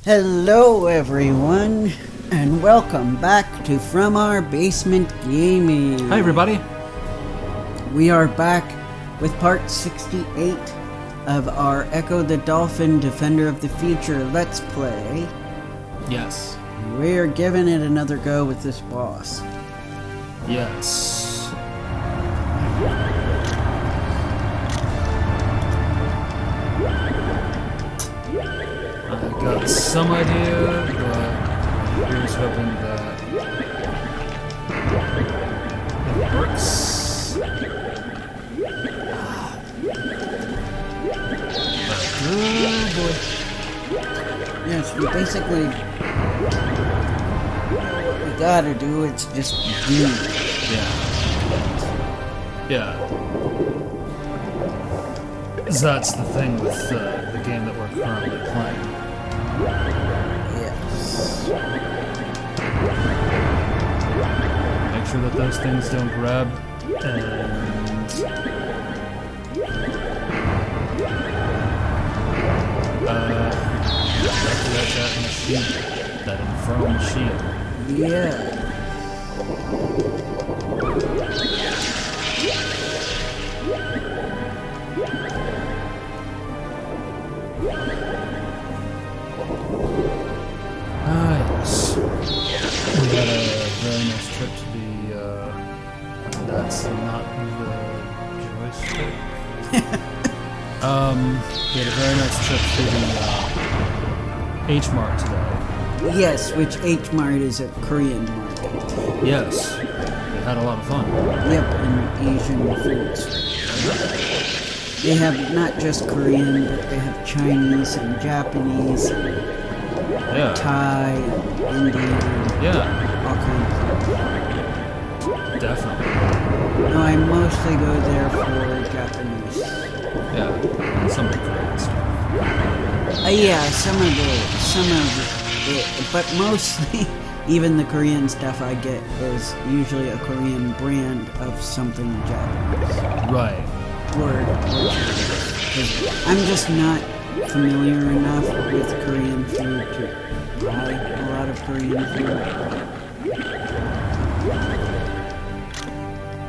Hello everyone, and welcome back to From Our Basement Gaming. Hi everybody. We are back with part 68 of our Ecco the Dolphin Defender of the Future Let's Play. Yes. We're giving it another go with this boss. Yes. I got some idea, but here's hoping that it works. Oh boy. Yes, we basically... what we gotta do, it's just do. Yeah. That's the thing with the game that we're currently playing. Yes. Make sure that those things don't grab and that machine, that infernal machine. Yeah. Yes. We had a very nice trip to the, that's not the joystick. We had a very nice trip to the, H-Mart today. Yes, which H-Mart is a Korean market. Yes. We had a lot of fun. Yep, and Asian foods. They have not just Korean, but they have Chinese and Japanese, Yeah. Thai, Indian, Yeah. all kinds. Definitely. No, I mostly go there for Japanese. Yeah. And some of the Korean stuff. Yeah, some of it, but mostly, even the Korean stuff I get is usually a Korean brand of something Japanese. Right. Or Chinese. 'Cause I'm just not familiar enough with Korean food to buy a lot of Korean food.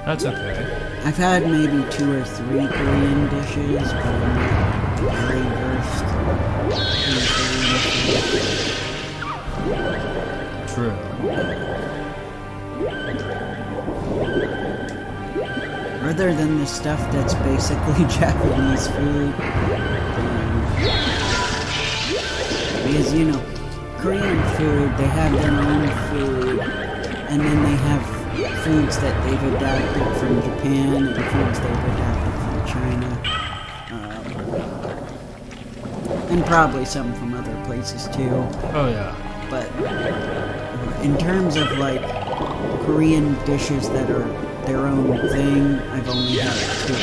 That's okay. I've had maybe 2 or 3 Korean dishes, but I'm not very versed in Korean food. True. Other than the stuff that's basically Japanese food. Because, you know, Korean food, they have their own food, and then they have foods that they've adapted from Japan and foods they've adapted from China. And probably some from other places too. Oh yeah. But in terms of like Korean dishes that are their own thing, I've only had 2.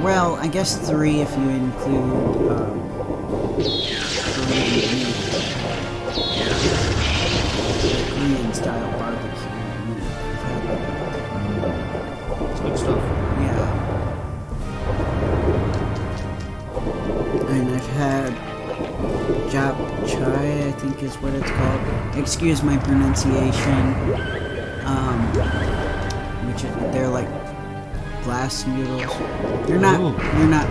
Well, I guess 3 if you include Korean meat. Korean style barbecue meat. I've had that. It's good stuff. Yeah. And I've had japchae, I think is what it's called. Excuse my pronunciation. They're like glass noodles. They're not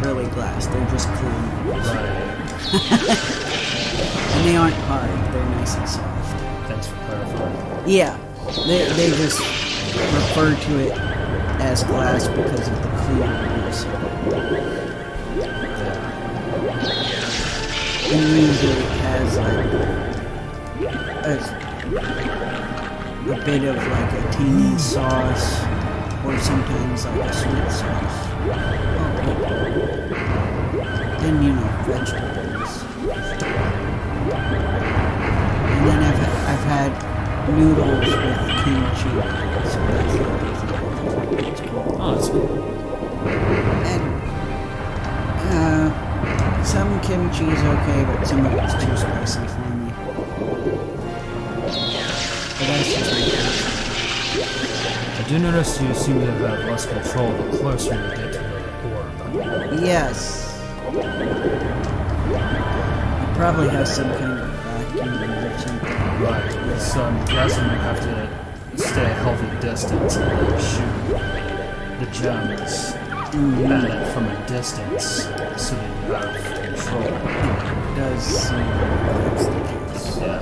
really glass. They're just clear noodles. Right. And they aren't hard. They're nice and soft. Thanks for clarifying. Yeah, they just refer to it as glass because of the clearness. And usually it has like a bit of like a tangy sauce, or sometimes like a sweet sauce. Then, you know, vegetables. And then I've had noodles with kimchi, so that's the other thing. It's cool. Oh, that's cool. And some kimchi is okay, but some of it's too spicy for me. But that's just my taste. I do notice you seem to have less control the closer you get to the orb. Yes. probably has some kind of vacuum or something. Right. So I'm guessing you have to stay a healthy distance and then shoot the gems at it from a distance so that you have control. It does seem like that's the case. Yeah.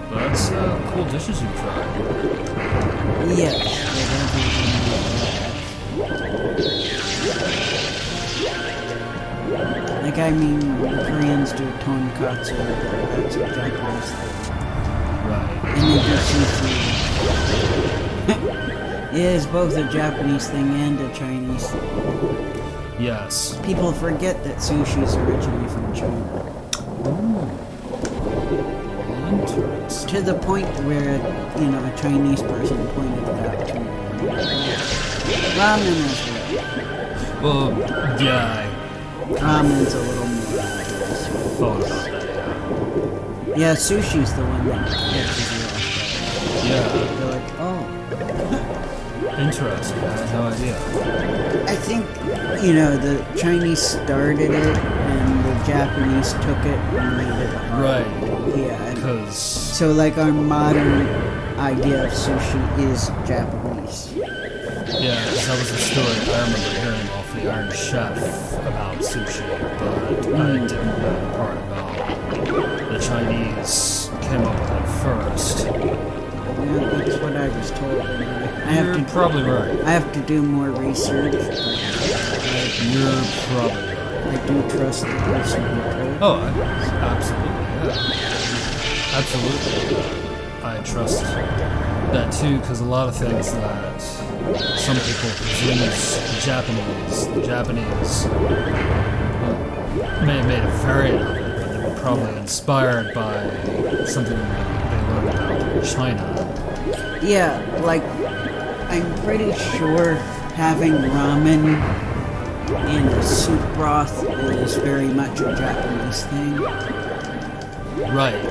But that's cool dishes you've tried. Yes. Like, I mean, the Koreans do tonkatsu, but that's a Japanese thing. Right. And they do sushi. It is both a Japanese thing and a Chinese thing. Yes. People forget that sushi is originally from China. Interesting. To the point where, a Chinese person pointed it out to me. Ramen as well. Well, yeah, Ramen's a little more obvious. thought about that, Yeah, sushi's the one that catches you off yeah. guard. You're like, oh. Interesting, I had no idea. I think, the Chinese started it, and the Japanese took it and made it a Right. Yeah. Because... So, like, our modern idea of sushi is Japanese. Yeah, because that was the story I remember hearing off the Iron Chef about sushi, but I didn't know the part about the Chinese came up with it first. Yeah, that's what I was told. You're probably right. I have to do more research. You're probably right. I do trust the person who told me. Oh, absolutely, yeah. Absolutely. I trust that too, because a lot of things that some people presume is Japanese, the Japanese may have made a variant of it, but they were probably inspired by something they learned about in China. Yeah, like, I'm pretty sure having ramen in a soup broth is very much a Japanese thing. Right.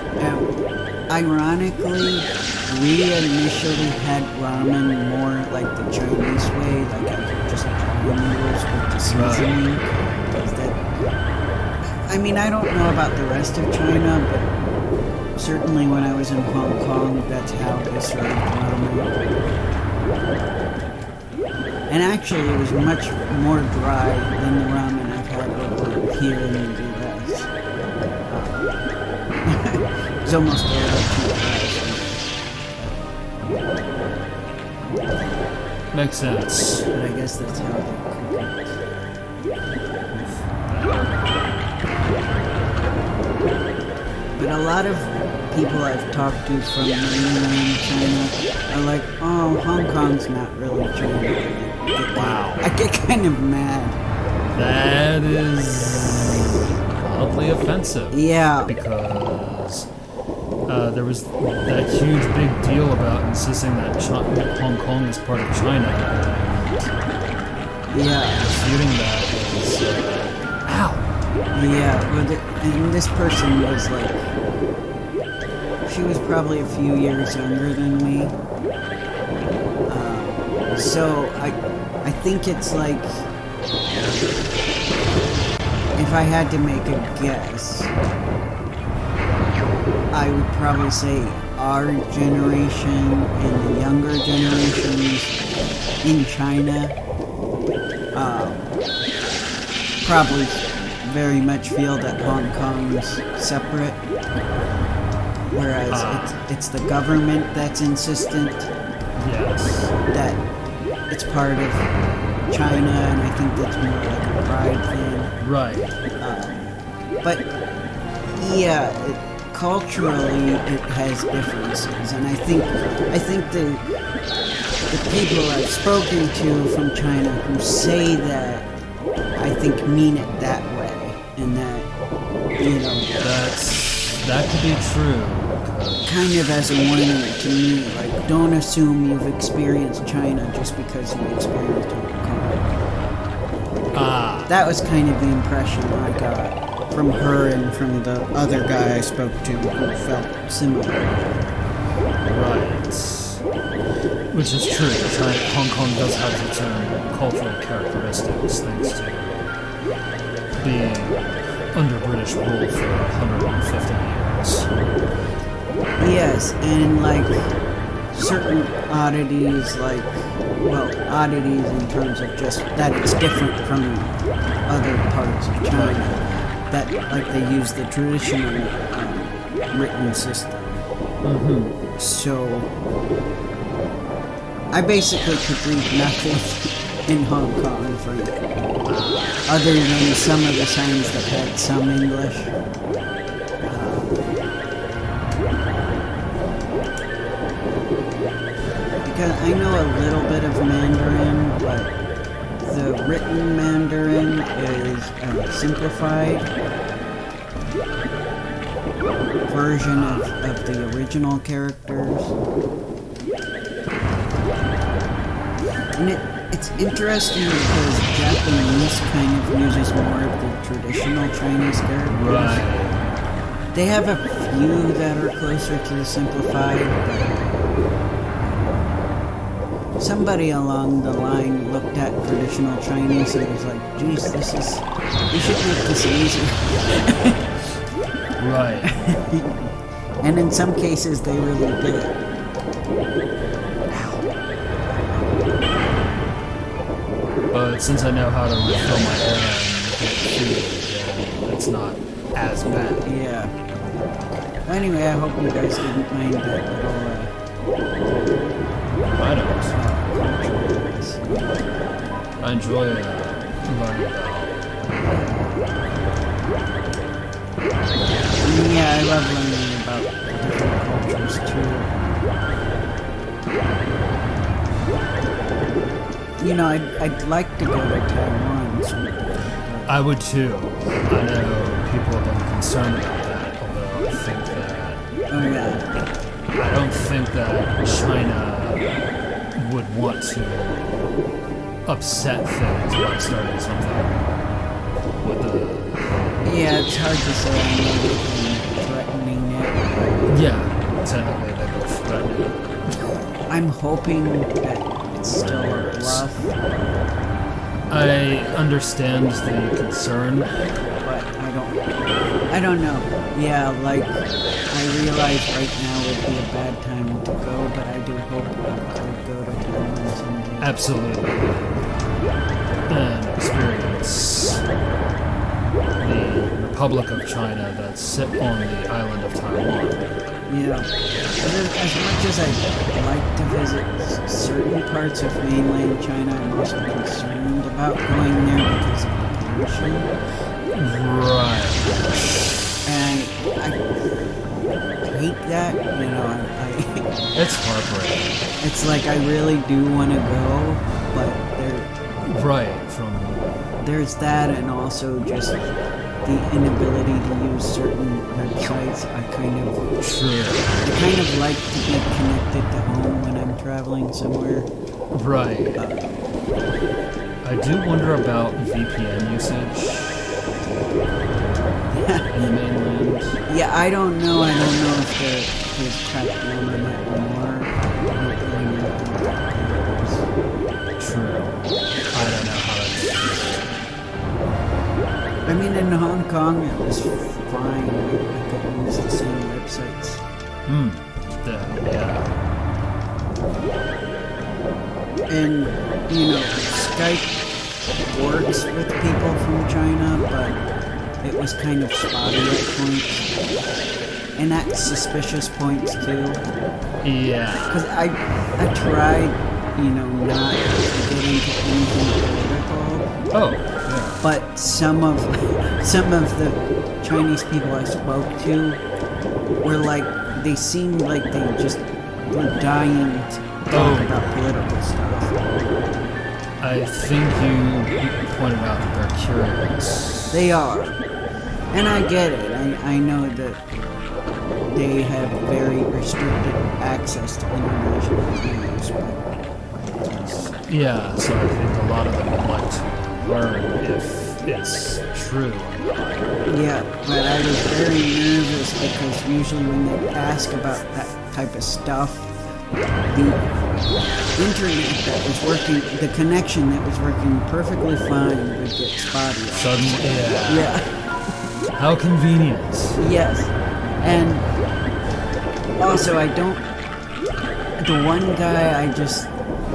Ironically, we initially had ramen more like the Chinese way, like just dry noodles with the seasoning. I mean, I don't know about the rest of China, but certainly when I was in Hong Kong, that's how they served ramen. And actually, it was much more dry than the ramen I've had over here in the U.S. It's almost a little too dry. Makes sense. But I guess that's how they cook it. But a lot of people I've talked to from mainland China are like, oh, Hong Kong's not really China. Wow. I get kind of mad. That is oddly offensive. Yeah. Because there was that huge big deal about insisting that Hong Kong is part of China. Yeah. Disputing that is... ow! Yeah, and this person was like, she was probably a few years younger than me. So I think it's like, if I had to make a guess, I would probably say our generation and the younger generations in China probably very much feel that Hong Kong's separate, whereas it's the government that's insistent that it's part of China, and I think that's more like a pride thing. Right. But yeah, culturally it has differences, and I think the people I've spoken to from China who say that, I think mean it that way, and that, that could be true. Kind of as a warning to me, like, don't assume you've experienced China just because you experienced Hong Kong. That was kind of the impression I got from her and from the other guy I spoke to who felt similar. Right. Which is true. Hong Kong does have its own cultural characteristics, thanks to being under British rule for 150 years. Yes, and like certain oddities, oddities in terms of just that it's different from other parts of China. That like they use the traditional written system. Mm-hmm. So I basically could read nothing in Hong Kong, Frank, other than some of the signs that had some English. Because I know a little bit of Mandarin, but the written Mandarin is a simplified version of the original characters. And it's interesting because Japanese kind of uses more of the traditional Chinese characters. Right. They have a few that are closer to the simplified, but somebody along the line looked at traditional Chinese and was like, geez, we should make this easy. Right. And in some cases they really did. But since I know how to refill my air and get food, then it's not as bad. Yeah. Anyway, I hope you guys didn't mind that little, I don't. I enjoy learning yeah, I love learning about different cultures too. You know, I'd like to go to Taiwan someday. I would too. I know people have been concerned about that, although I think that... Oh yeah. I don't think that China would want to upset things by starting something with the... Yeah, it's hard to say. I know they've been threatening it. Yeah, technically they both threatened it. I'm hoping that it's still a bluff. I understand the concern, But I don't know. Yeah, like, I realize right now would be a bad time to go, but I do hope I could go to Taiwan someday. absolutely, and experience the Republic of China that's sit on the island of Taiwan. Yeah. As much as I'd like to visit certain parts of mainland China, I'm also concerned about going there because of the pollution. Right. And I hate that, you know, It's heartbreaking. it's like I really do want to go, but Right, there's that, and also just the inability to use certain websites. I kind of like to be connected to home when I'm traveling somewhere. Right. I do wonder about VPN usage in the mainland. Yeah, I don't know. I don't know if they've cracked down on that more. I don't really know how that goes. True. I don't know how that's used. I mean, in Hong Kong, it was fine. I could use the same websites. Yeah. And, you know, Skype works with people from China, but it was kind of spotty at points. And at suspicious points, too. Yeah. Because I tried, you know, not to get into anything political. Oh, yeah. But some of the Chinese people I spoke to were like, they seemed like they just were dying to talk about political stuff. I think you pointed out that they're curious. They are. And I get it. I know that they have very restricted access to international news. But Yeah, so I think a lot of them would like to learn if it's true. yeah, but I was very nervous because usually when they ask about that type of stuff, the internet that was working, the connection that was working perfectly fine would get spotty. Suddenly, yeah. Yeah. How convenient. Yes. And also, I don't... The one guy, I just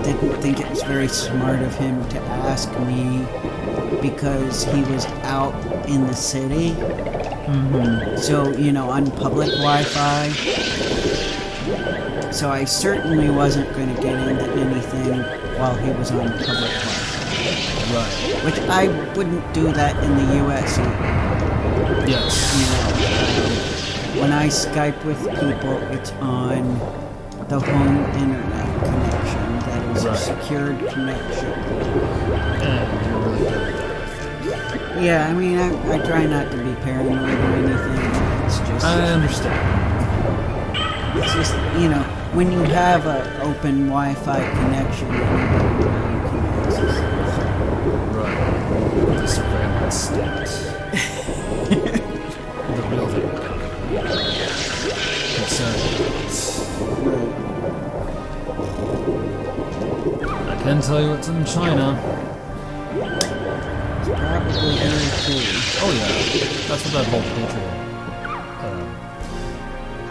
didn't think it was very smart of him to ask me because he was out in the city. Mm-hmm. So, you know, on public Wi-Fi. So I certainly wasn't going to get into anything while he was on public Wi-Fi. Right. Which I wouldn't do that in the US either. Yes. You know, when I Skype with people, it's on the home internet connection. That is a secured connection. And you're really good at that. Yeah, I mean, I try not to be paranoid or anything. It's just... I understand. It's just, you know, when you have an open Wi-Fi connection, you can access it. Right. The surveillance state. The real thing. I can tell you it's in China. It's probably here too. Oh yeah, that's what that whole Patriot.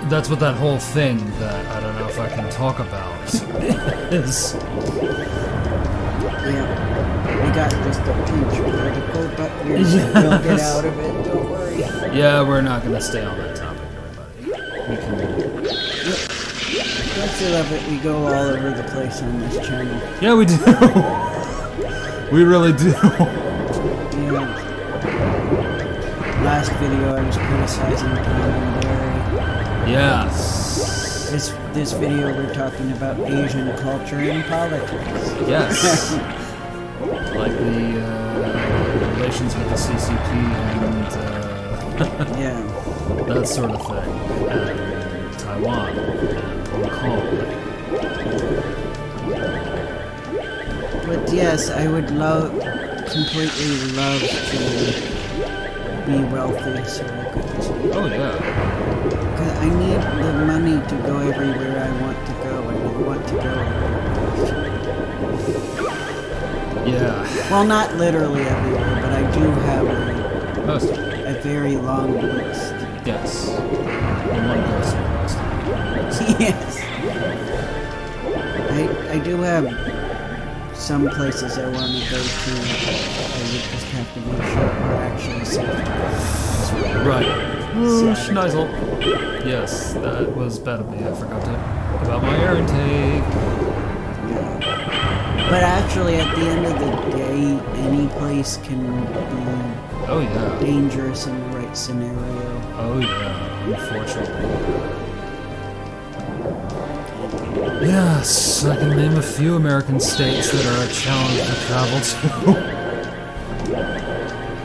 That's what that whole thing that I don't know if I can talk about is. Yeah, we got just a pinch of article, but we'll get out of it. Don't worry. Yeah, we're not gonna stay on that topic, everybody. We can. Don't you love it? We go all over the place on this channel. Yeah, we do. We really do. Yeah. Last video I was criticizing Tom and Barry. Yes. This video we're talking about Asian culture and politics. Yes. Like the relations with the CCP and yeah, that sort of thing. And Taiwan and Hong Kong. but yes, I would completely love to be wealthy so I could. Oh yeah. Because I need the money to go everywhere I want to go, and I want to go everywhere. Yeah. Well, not literally everywhere, but I do have Most. a very long list. Yes. And one goes across. Yes. I do have some places I want to go to. I would just have to make sure we're actually safe. Right. Schneisel. Yes, that was bad of me. I forgot about my air intake. Yeah. But actually, at the end of the day, any place can be dangerous in the right scenario. Oh yeah, unfortunately. Yes, I can name a few American states that are a challenge to travel to.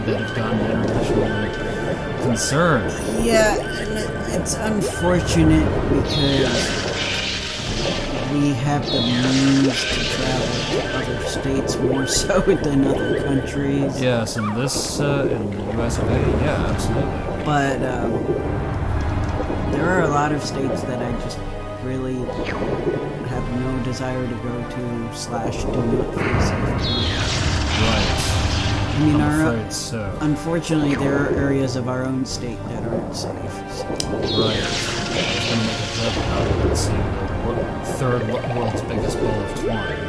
That have gotten international concern. Yeah, and it's unfortunate because we have the means to travel to other states more so than other countries. Yes, in this, in the US of A, yeah, absolutely. But there are a lot of states that I just really have no desire to go to / do not feel safe. Right. I mean, I'm afraid so. Unfortunately, there are areas of our own state that aren't safe. So. Right. I was going to make a joke about it and see the third world's biggest ball of twine.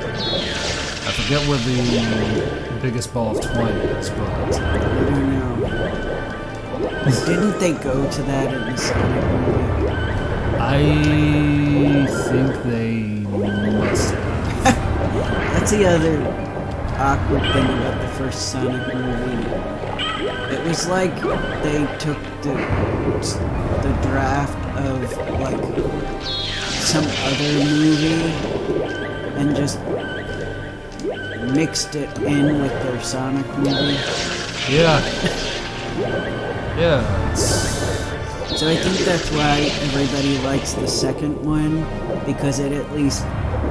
I forget where the biggest ball of twine is, but... I don't know. Didn't they go to that in the Sonic movie? I think they must have. That's the other awkward thing about the first Sonic movie. It was like they took the draft of like some other movie and just mixed it in with their Sonic movie. Yeah. Yeah. So I think that's why everybody likes the second one, because it at least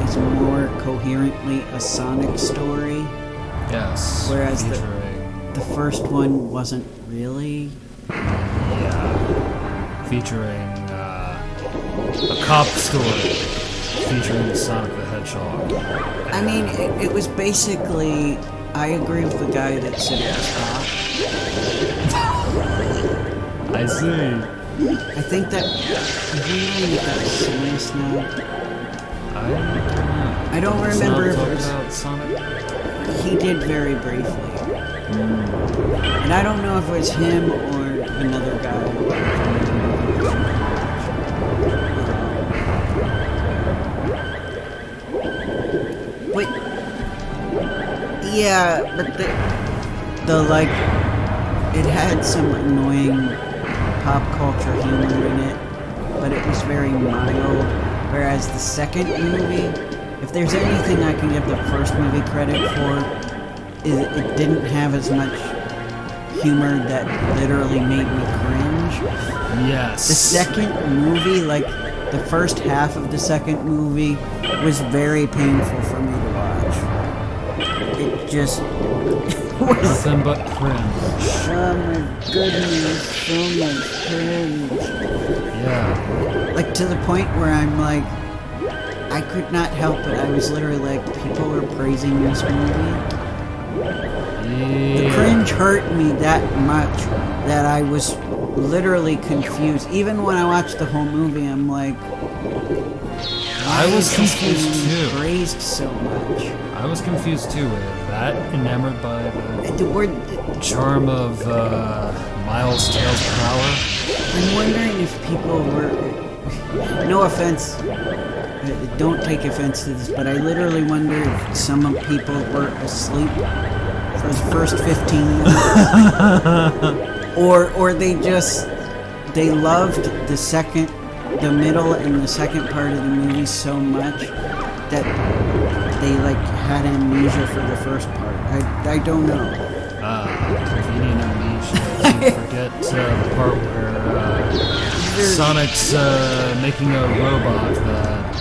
is more coherently a Sonic story. Yes. Whereas the first one wasn't really. Yeah. Featuring a cop story featuring Sonic the Hedgehog. I mean, it was basically. I agree with the guy that said it was hot. I see. I think that... Maybe that was Samus now. I don't remember if it was... about Sonic? He did very briefly. And I don't know if it was him or another guy. Wait. Yeah, but the like, it had some annoying pop culture humor in it, but it was very mild. Whereas the second movie, if there's anything I can give the first movie credit for, is it didn't have as much humor that literally made me cringe. Yes. The second movie, like the first half of the second movie, was very painful for me to watch. It just was nothing but cringe. Oh my goodness, so much cringe. Yeah. Like to the point where I'm like, I could not help it. I was literally like, people are praising this movie. The cringe hurt me that much that I was literally confused. Even when I watched the whole movie, I'm like, I was confused too. Praised so much. I was confused too. With that enamored by the word charm of Miles Tails Power. I'm wondering if people were. No offense. Don't take offense to this, but I literally wonder if some people were asleep for the first 15 minutes. or they loved the middle and the second part of the movie so much that they like had amnesia for the first part. I don't know. Convenient amnesia. You forget the part where Sonic's making a robot that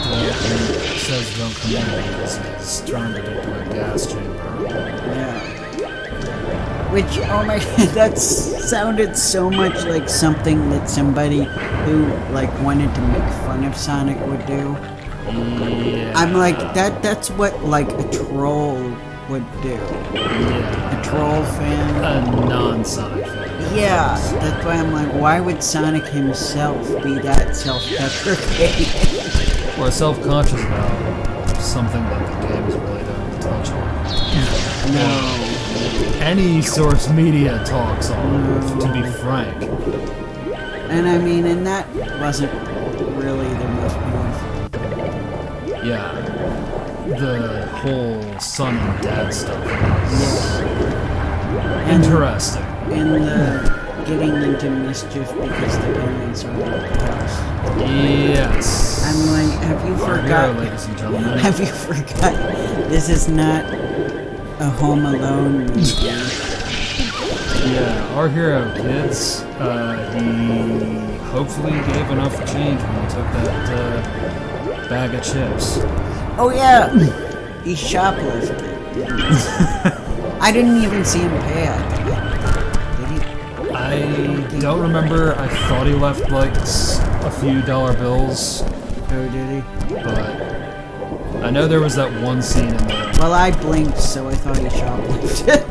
says don't come in because he's trying to get to a gas chamber. Yeah. Which, oh my god, that sounded so much like something that somebody who, like, wanted to make fun of Sonic would do. Yeah. I'm like, that's what, like, a troll would do. Yeah. A troll fan. A non-Sonic fan. Yeah, that's why I'm like, why would Sonic himself be that self-deprecating? Or self-conscious about something that the games really don't touch on. No. Any source media talks on, to be frank. And I mean, and that wasn't really the most beautiful. Yeah. The whole son and dad stuff is interesting. And the getting into mischief because the parents are at the house. Yes. I'm like, have you forgotten? Ladies and gentlemen. Have you forgotten? This is not a Home Alone movie. Yeah, our hero, kids, he hopefully gave enough change when he took that bag of chips. Oh yeah, he shoplifted. I didn't even see him pay. I don't remember. I thought he left like a few dollar bills. Oh, did he? But I know there was that one scene in there. Well, I blinked, so I thought he shoplifted.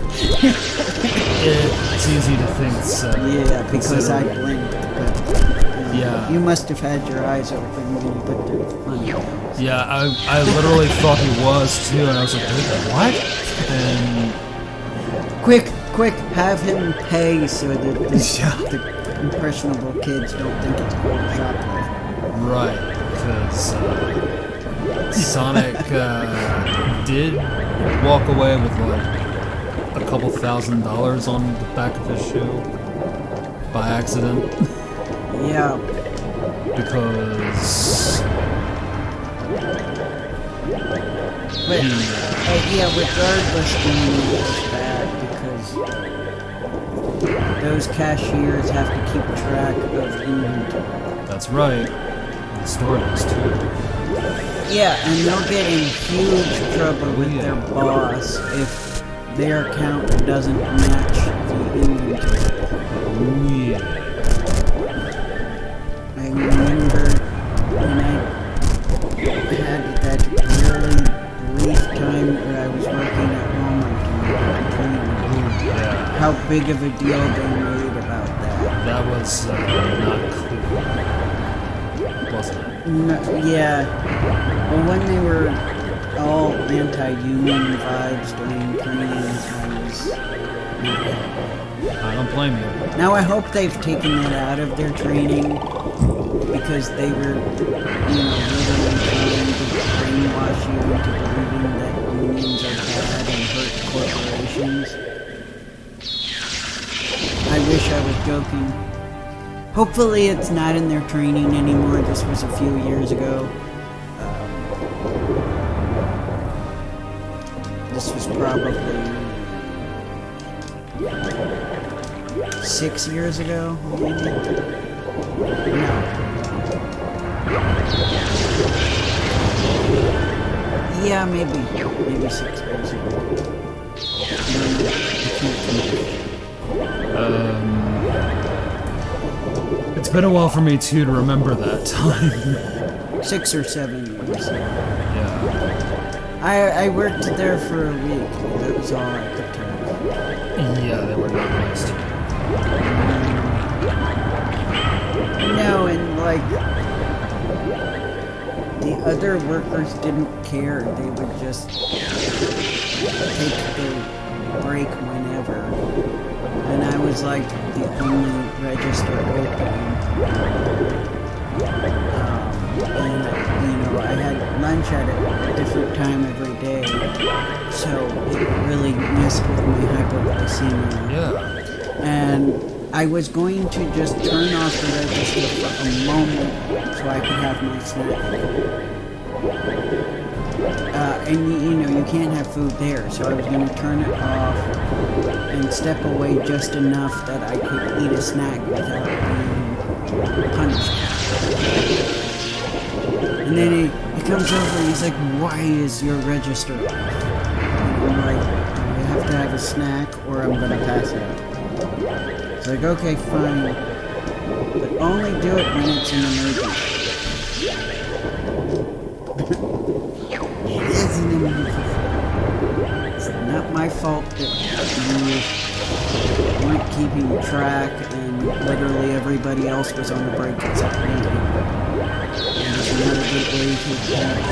It's easy to think so. Yeah, because I blinked. But, yeah. You must have had your eyes open when you put the money down. Yeah, I literally thought he was too, and I was like, what? And quick, have him pay so that the impressionable kids don't think it's cool to shoplift. Right, because Sonic did walk away with like a couple $1,000s on the back of his shoe by accident. Yeah. Because but yeah, regardless, the movie was bad because those cashiers have to keep track of inventory. That's right. The store does too. Yeah, and they'll get in huge trouble with their boss if their count doesn't match the inventory. Oh yeah. I remember when I had that really brief time where I was working at Walmart and Yeah. how big of a deal they made about that. That was not cool, wasn't it? No, yeah. Well, when they were all anti-human vibes during Korean times. I don't blame you. Now I hope they've taken that out of their training because they were, literally trying to brainwash you into believing that unions are bad and hurt corporations. I wish I was joking. Hopefully it's not in their training anymore. This was a few years ago. This was probably 6 years ago, maybe? No. Yeah, maybe 6 years ago. It's been a while for me too to remember that time. 6 or 7 years. Yeah. I worked there for a week. That was all I could tell. Yeah, they were not nice to me. No, and like the other workers didn't care. They would just take the break whenever. And I was like the only register open. And I had lunch at a different time every day. So it really messed with my hypoglycemia. Yeah. And I was going to just turn off the register for a moment so I could have my snack. And you can't have food there, so I was going to turn it off and step away just enough that I could eat a snack without being punished. And then he comes over and he's like, "Why is your register off?" And I'm like, "I have to have a snack or I'm going to pass out." It's like, "Okay, fine. But only do it when it's an emergency." It is an emergency. It's not my fault that you weren't keeping track and literally everybody else was on a break except me. And it's not a good way to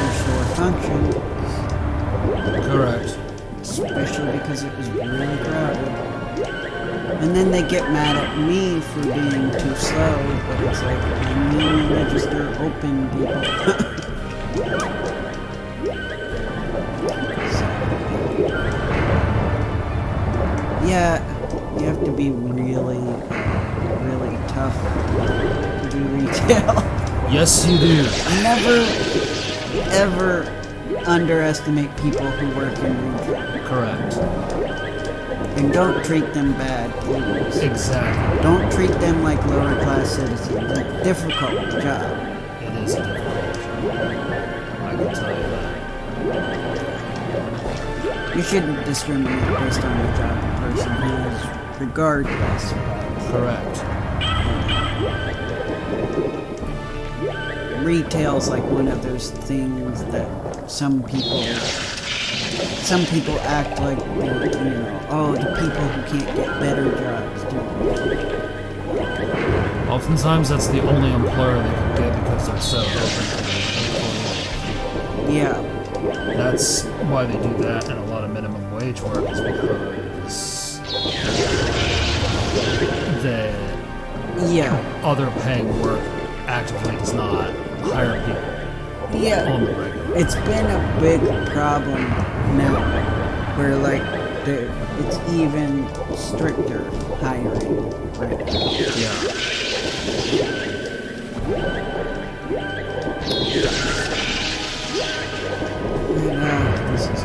restore function. Correct. Especially because it was really crowded. And then they get mad at me for being too slow, but it's like, I need to register open, people. Yeah, you have to be really, really tough to do retail. Yes, you do. Never, ever underestimate people who work in retail. Correct. And don't treat them bad, please. Exactly. Don't treat them like lower class citizens. It's a difficult job. It is a difficult job. I can tell you that. You shouldn't discriminate based on the job a person has, regardless. Correct. Retail's like one of those things that some people act like, the people who can't get better jobs do. Oftentimes that's the only employer they can get because they're so open to Yeah. That's why they do that and a lot of minimum wage work is because the other paying work actively does not hire people on the regular. It's been a big problem now where it's even stricter hiring right now. Yeah. This is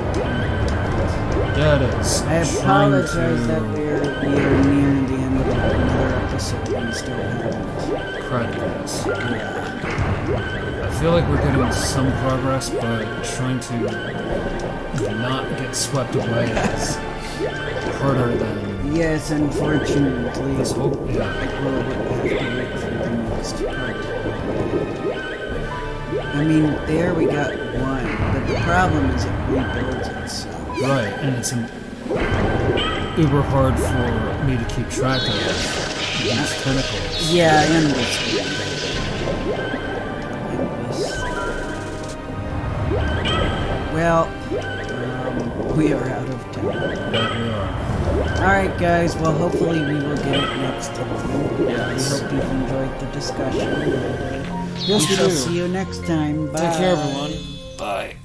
Yeah, it is. I apologize that we are near the end of another episode and still haven't. Progress. I feel like we're getting some progress, but trying to not get swept away is harder than. Yes, unfortunately. Let's hope. Yeah. We'll have to wait for the next part. I mean, there we got one, but the problem is it rebuilds itself. Right, and it's uber hard for me to keep track of These tentacles. Yeah, I understand. Well, we are out of time. That we are. Alright guys, well hopefully we will get it next time. Yes. We hope you've enjoyed the discussion. Yes, we shall do. see you next time. Bye. Take care, everyone. Bye.